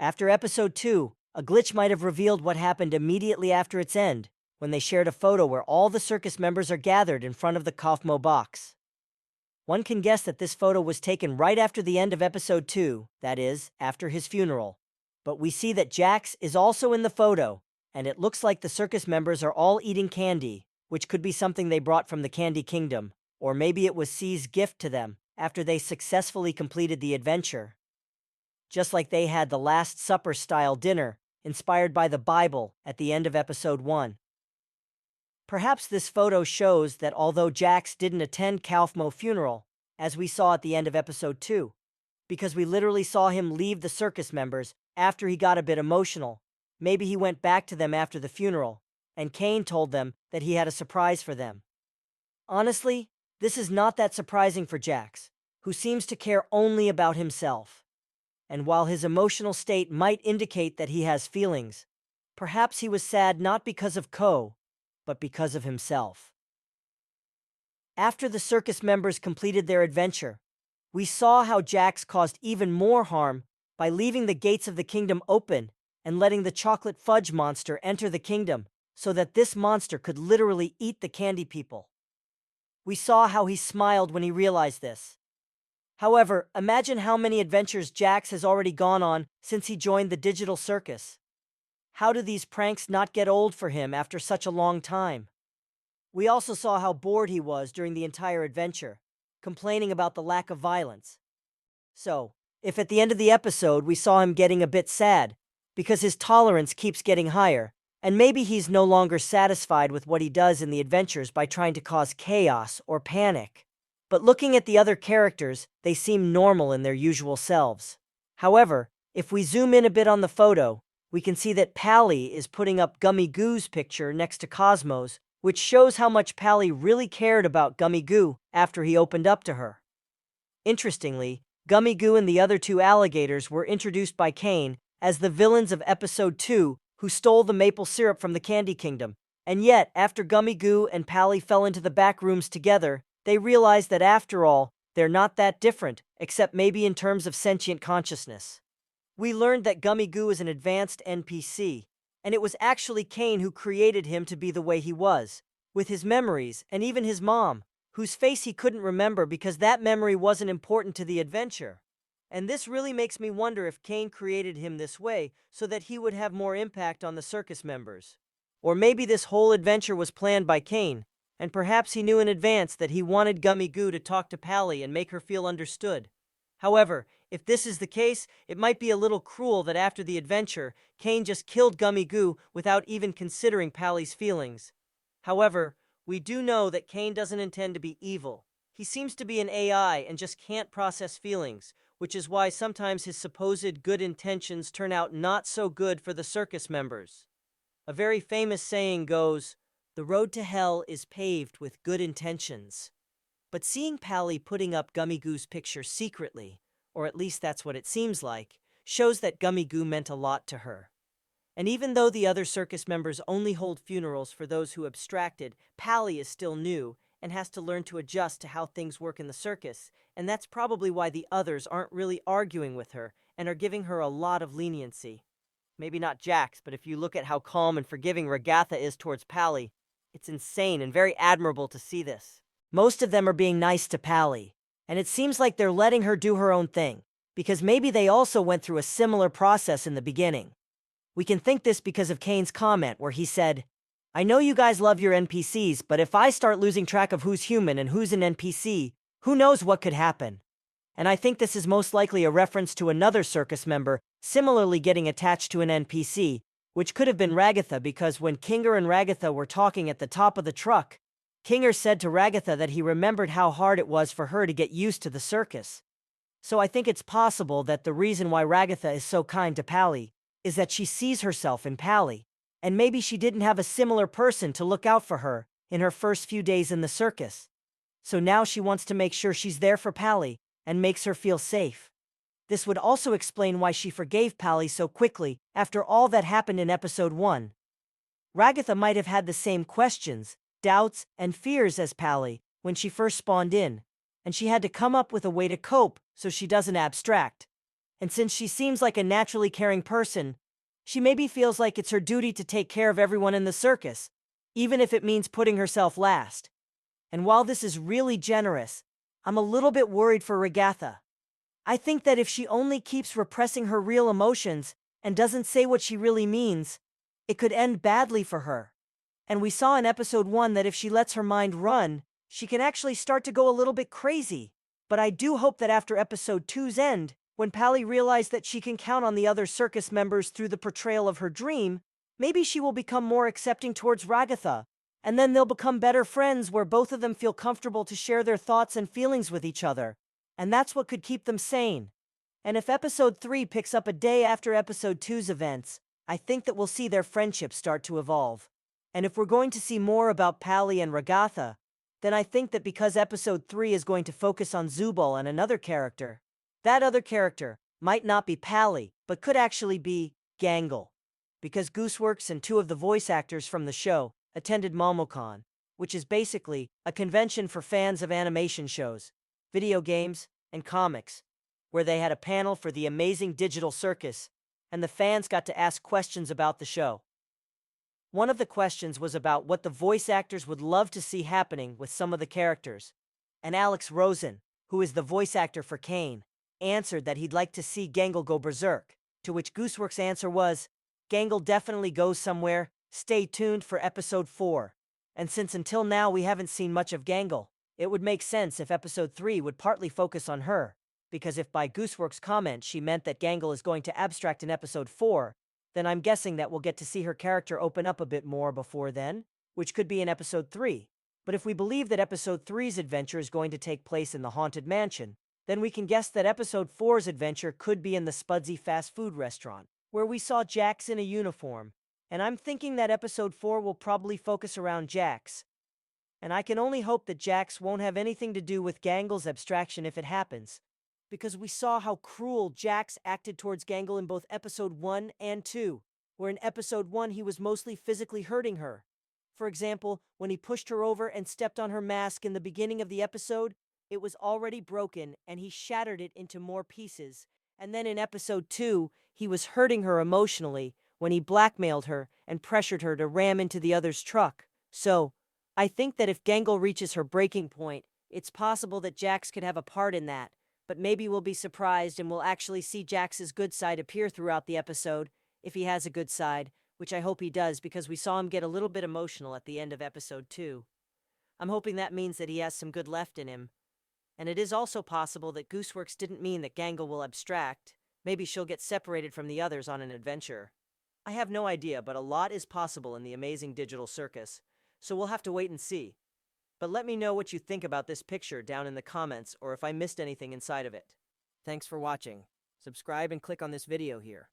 After episode 2, a glitch might have revealed what happened immediately after its end, when they shared a photo where all the circus members are gathered in front of the Kaufmo box. One can guess that this photo was taken right after the end of episode 2, that is, after his funeral. But we see that Jax is also in the photo, and it looks like the circus members are all eating candy, which could be something they brought from the Candy Kingdom, or maybe it was C's gift to them after they successfully completed the adventure. Just like they had the Last Supper-style dinner, inspired by the Bible at the end of episode 1. Perhaps this photo shows that although Jax didn't attend Kaufmo's funeral, as we saw at the end of episode 2, because we literally saw him leave the circus members after he got a bit emotional, maybe he went back to them after the funeral, and Kane told them that he had a surprise for them. Honestly, this is not that surprising for Jax, who seems to care only about himself. And while his emotional state might indicate that he has feelings, perhaps he was sad not because of Ko, but because of himself. After the circus members completed their adventure, we saw how Jax caused even more harm by leaving the gates of the kingdom open and letting the chocolate fudge monster enter the kingdom so that this monster could literally eat the candy people. We saw how he smiled when he realized this. However, imagine how many adventures Jax has already gone on since he joined the digital circus. How do these pranks not get old for him after such a long time? We also saw how bored he was during the entire adventure, complaining about the lack of violence. So, if at the end of the episode we saw him getting a bit sad, because his tolerance keeps getting higher, and maybe he's no longer satisfied with what he does in the adventures by trying to cause chaos or panic. But looking at the other characters, they seem normal in their usual selves. However, if we zoom in a bit on the photo, we can see that Pally is putting up Gummigoo's picture next to Cosmo's, which shows how much Pally really cared about Gummigoo after he opened up to her. Interestingly, Gummigoo and the other two alligators were introduced by Kane as the villains of episode 2 who stole the maple syrup from the Candy Kingdom, and yet, after Gummigoo and Pally fell into the back rooms together, they realized that after all, they're not that different, except maybe in terms of sentient consciousness. We learned that Gummigoo is an advanced NPC, and it was actually Kane who created him to be the way he was, with his memories and even his mom, whose face he couldn't remember because that memory wasn't important to the adventure. And this really makes me wonder if Kane created him this way so that he would have more impact on the circus members. Or maybe this whole adventure was planned by Kane, and perhaps he knew in advance that he wanted Gummigoo to talk to Pally and make her feel understood. However, if this is the case, it might be a little cruel that after the adventure, Kane just killed Gummigoo without even considering Pally's feelings. However, we do know that Kane doesn't intend to be evil. He seems to be an AI and just can't process feelings, which is why sometimes his supposed good intentions turn out not so good for the circus members. A very famous saying goes, "The road to hell is paved with good intentions." But seeing Pally putting up Gummigoo's picture secretly, or at least that's what it seems like, shows that Gummigoo meant a lot to her. And even though the other circus members only hold funerals for those who abstracted, Pally is still new and has to learn to adjust to how things work in the circus, and that's probably why the others aren't really arguing with her and are giving her a lot of leniency. Maybe not Jax, but if you look at how calm and forgiving Ragatha is towards Pally, it's insane and very admirable to see this. Most of them are being nice to Pally, and it seems like they're letting her do her own thing, because maybe they also went through a similar process in the beginning. We can think this because of Kane's comment where he said, "I know you guys love your NPCs, but if I start losing track of who's human and who's an NPC, who knows what could happen?" And I think this is most likely a reference to another circus member similarly getting attached to an NPC, which could have been Ragatha, because when Kinger and Ragatha were talking at the top of the truck, Kinger said to Ragatha that he remembered how hard it was for her to get used to the circus. So I think it's possible that the reason why Ragatha is so kind to Pally is that she sees herself in Pally, and maybe she didn't have a similar person to look out for her in her first few days in the circus. So now she wants to make sure she's there for Pally and makes her feel safe. This would also explain why she forgave Pally so quickly after all that happened in episode 1. Ragatha might have had the same questions, doubts, and fears as Pally when she first spawned in, and she had to come up with a way to cope so she doesn't abstract. And since she seems like a naturally caring person, she maybe feels like it's her duty to take care of everyone in the circus, even if it means putting herself last. And while this is really generous, I'm a little bit worried for Ragatha. I think that if she only keeps repressing her real emotions and doesn't say what she really means, it could end badly for her. And we saw in episode 1 that if she lets her mind run, she can actually start to go a little bit crazy. But I do hope that after episode 2's end, when Pally realized that she can count on the other circus members through the portrayal of her dream, maybe she will become more accepting towards Ragatha, and then they'll become better friends where both of them feel comfortable to share their thoughts and feelings with each other. And that's what could keep them sane. And if episode 3 picks up a day after episode 2's events, I think that we'll see their friendship start to evolve. And if we're going to see more about Pally and Ragatha, then I think that because episode 3 is going to focus on Zubul and another character, that other character might not be Pally, but could actually be Gangle. Because Gooseworx and 2 of the voice actors from the show attended MomoCon, which is basically a convention for fans of animation shows, video games, and comics, where they had a panel for the amazing digital circus, and the fans got to ask questions about the show. One of the questions was about what the voice actors would love to see happening with some of the characters, and Alex Rosen, who is the voice actor for Kane, answered that he'd like to see Gangle go berserk, to which Gooseworx's answer was, Gangle definitely goes somewhere, stay tuned for episode 4. And since until now we haven't seen much of Gangle, it would make sense if episode 3 would partly focus on her, because if by Gooseworx's comment she meant that Gangle is going to abstract in episode 4, then I'm guessing that we'll get to see her character open up a bit more before then, which could be in episode 3. But if we believe that episode 3's adventure is going to take place in the Haunted Mansion, then we can guess that episode 4's adventure could be in the Spudsy fast food restaurant, where we saw Jax in a uniform, and I'm thinking that episode 4 will probably focus around Jax. And I can only hope that Jax won't have anything to do with Gangle's abstraction if it happens, because we saw how cruel Jax acted towards Gangle in both episode 1 and 2, where in episode 1 he was mostly physically hurting her. For example, when he pushed her over and stepped on her mask in the beginning of the episode, it was already broken and he shattered it into more pieces. And then in episode 2, he was hurting her emotionally when he blackmailed her and pressured her to ram into the other's truck. So, I think that if Gangle reaches her breaking point, it's possible that Jax could have a part in that, but maybe we'll be surprised and we'll actually see Jax's good side appear throughout the episode, if he has a good side, which I hope he does because we saw him get a little bit emotional at the end of episode 2. I'm hoping that means that he has some good left in him. And it is also possible that Gooseworx didn't mean that Gangle will abstract. Maybe she'll get separated from the others on an adventure. I have no idea, but a lot is possible in the amazing digital circus, so we'll have to wait and see. But let me know what you think about this picture down in the comments or if I missed anything inside of it. Thanks for watching. Subscribe and click on this video here.